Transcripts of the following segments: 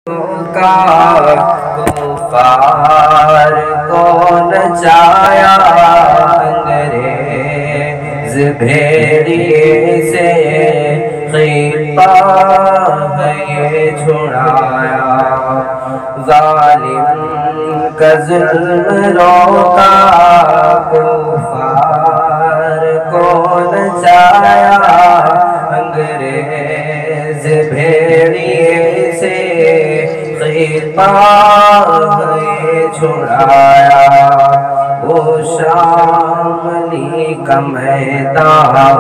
کا کفار کو نچایا انگریز بھیڑیے سے خیپا ہے یہ چھڑایا ظالم کا ظلم روکا کفار کو نچایا انگریز بھیڑیے سے خیپا ہے چھڑایا وہ شاملی کا میدان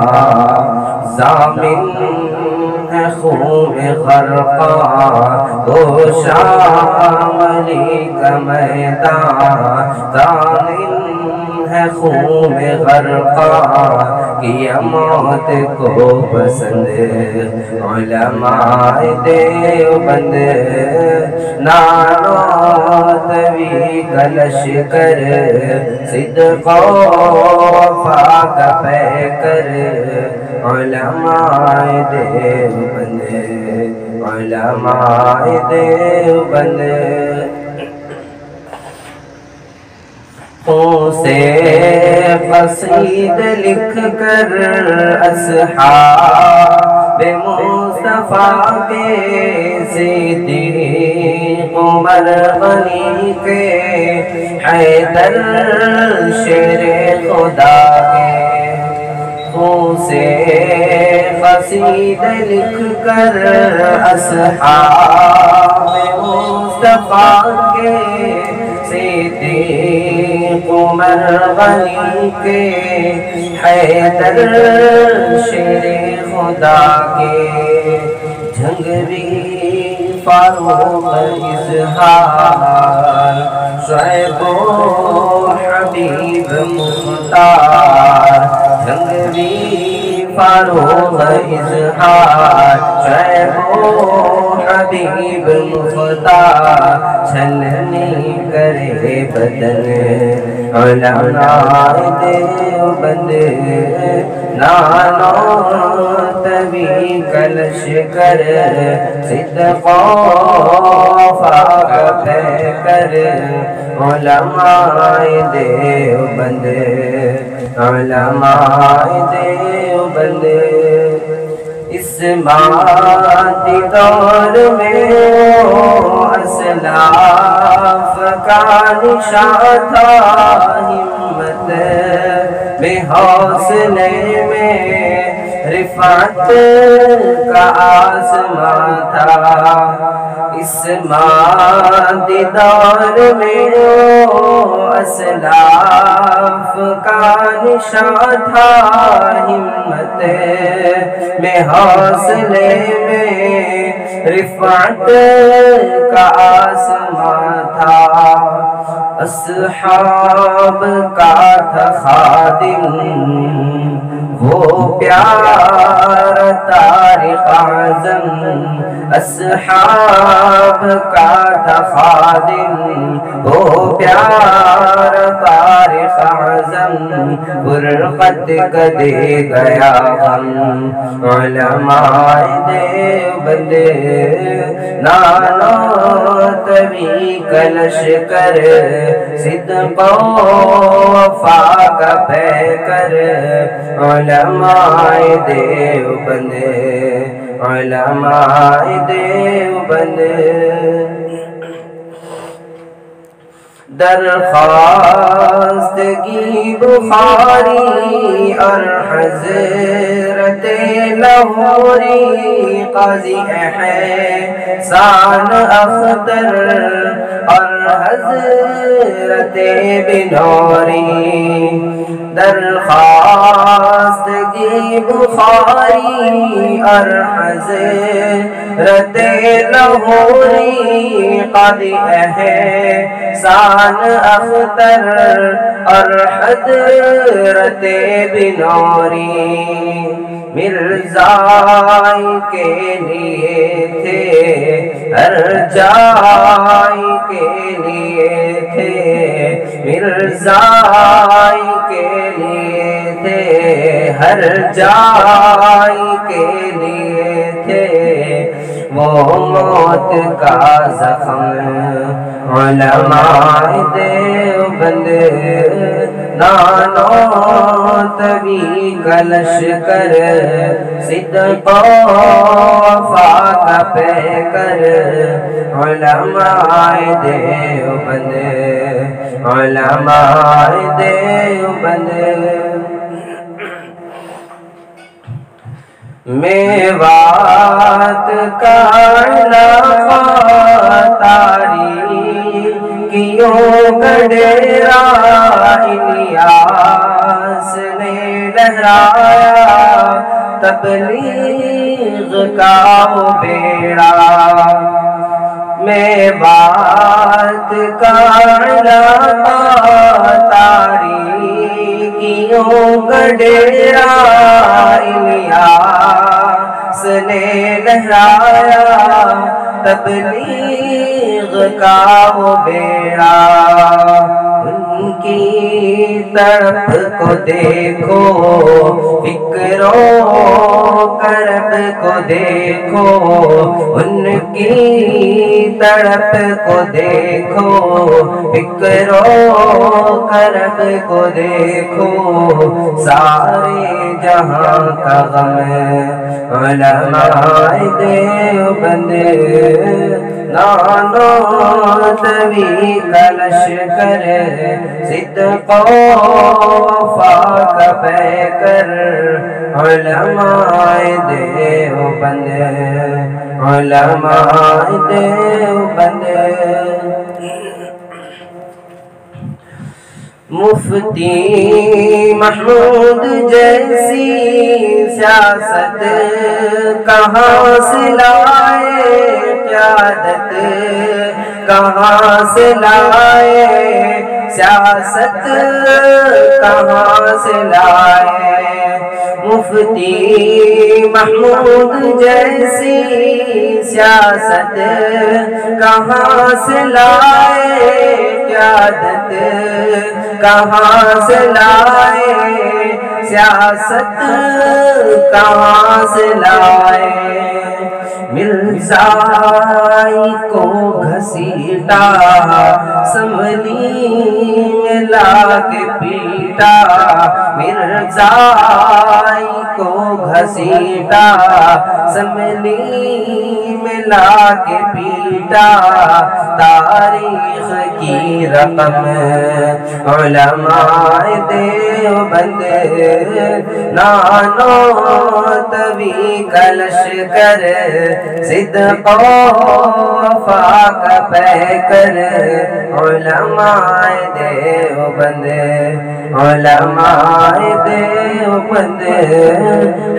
ضامن ہے خون غرقہ وہ شاملی کا میدان ضامن ہے خون غرقہ کیا موت کو پسند علماء دیوبند نانوتوی کا لشکر صدق و وفا کا پیکر علماء دیوبند علماء دیوبند سے قصید لکھ کر اصحاب مصطفیٰ کے صدیق عمر غنی کے حیدر شیر خدا کے سے قصید لکھ کر اصحاب مصطفیٰ کے صدیق عمر غنی کے حیدر شیر خدا کے جھنگری فاروق اظہار شعیب و حبیب مختار جھنگری فاروق اظہار شعیب و حبیب مختار چھلنی کرے بدن علماء دیوبند نانوتوی کا لشکر صدق و وفا کا پیکر علماء دیوبند علماء دیوبند اس مادی دور میں اسلاف کا نشان تھا ہمت میں حوصلے میں رفعت کا آسمان تھا اس مادی دور میں اسلاف کا نشان تھا ہمت میں حوصلے میں رفعت کا آسمان تھا اصحاب کا تھا خادم وہ پیارا تاریخ اعظم اصحاب کا تھا خادم وہ پیارا تاریخ اعظم فرقت کا دے گیا غم علماء دیوبند نانوتوی کا لشکر صدق و وفا کا پیکر علماء دیوبند علماء دیوبند درخواستگی بخاری اور حضرت لاہوری قاضی احسان اختر اور حضرت بنوری درخواستگی بخاری اور حضرت لاہوری قاضی احسان اختر اور حضرت بنوری مرزائی کے لیے تھے ہر جائی کے لیے تھے مرزائی کے لیے تھے ہر جائی کے لیے تھے وہ موت کا زخم علماء دیوبند نانو تبی کلش کر صدق و وفا کا پیکر علماء دیوبند علماء دیوبند میوات کا علامہ تاریکیوں کا ڈیرہ الیاس نے لہرایا تبلیغ کا وہ بیڑا میوات کا علامہ تاریکیوں کا ڈیرہ الیاس نے لہرایا تبلیغ کا وہ بیڑا ان کی طرف کو دیکھو فکر و کرب کو دیکھو ان کی طرف کو دیکھو فکر و کرب کو دیکھو سارے جہاں کا غم علماء دیوبند نانو تبی کلش کر صدق و وفا کا پیکر علماء دیوبند علماء دیوبند مفتی محمود جیسی سیاست کہاں سے لائے قیادت کہاں سے لائے سیاست کہاں سے لائے مفتی محمود جیسی سیاست کہاں سے لائے قیادت کہاں سے لائے سیاست کہاں سے لائے مرزائی کو گھسیٹا سنبھلی میں لا کے پیٹا مرزائی کو گھسیٹا سنبھلی میں لا کے پیٹا تاریخ کی رقم علماء دیوبند نانو تبی کلش کر صدق و وفا کا پیکر علماء دیوبند علماء دیوبند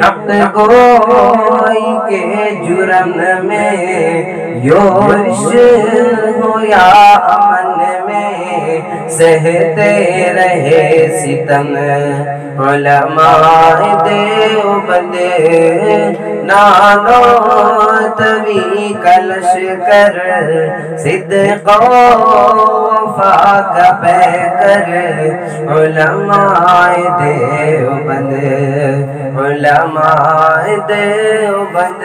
حق گوئی کے جرم میں یورش ہو یا امن میں سہتے رہے ستم علماء دیوبند نانو تبی کلش کر صدق و وفا کا پیکر علماء دیوبند علماء دیوبند